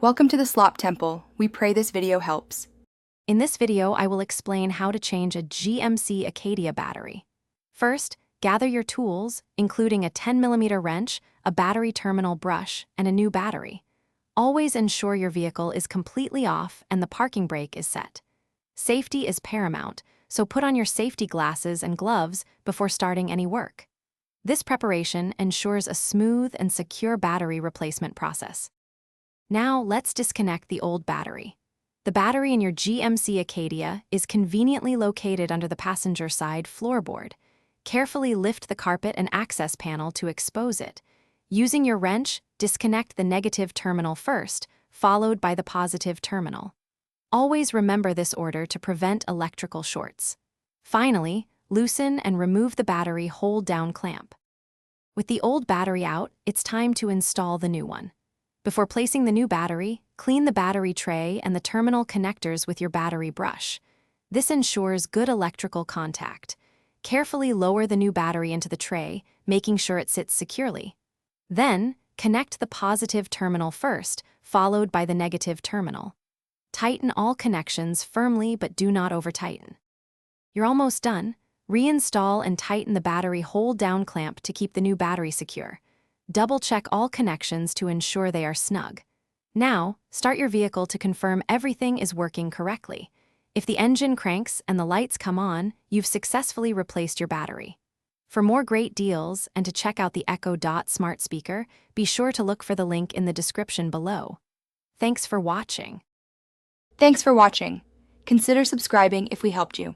Welcome to the Slop Temple. We pray this video helps. In this video, I will explain how to change a GMC Acadia battery. First, gather your tools, including a 10mm wrench, a battery terminal brush, and a new battery. Always ensure your vehicle is completely off and the parking brake is set. Safety is paramount, so put on your safety glasses and gloves before starting any work. This preparation ensures a smooth and secure battery replacement process. Now, let's disconnect the old battery. The battery in your GMC Acadia is conveniently located under the passenger side floorboard. Carefully lift the carpet and access panel to expose it. Using your wrench, disconnect the negative terminal first, followed by the positive terminal. Always remember this order to prevent electrical shorts. Finally, loosen and remove the battery hold-down clamp. With the old battery out, it's time to install the new one. Before placing the new battery, clean the battery tray and the terminal connectors with your battery brush. This ensures good electrical contact. Carefully lower the new battery into the tray, making sure it sits securely. Then, connect the positive terminal first, followed by the negative terminal. Tighten all connections firmly but do not over-tighten. You're almost done. Reinstall and tighten the battery hold-down clamp to keep the new battery secure. Double-check all connections to ensure they are snug. Now, start your vehicle to confirm everything is working correctly. If the engine cranks and the lights come on, you've successfully replaced your battery. For more great deals and to check out the Echo Dot smart speaker, be sure to look for the link in the description below. Thanks for watching. Thanks for watching. Consider subscribing if we helped you.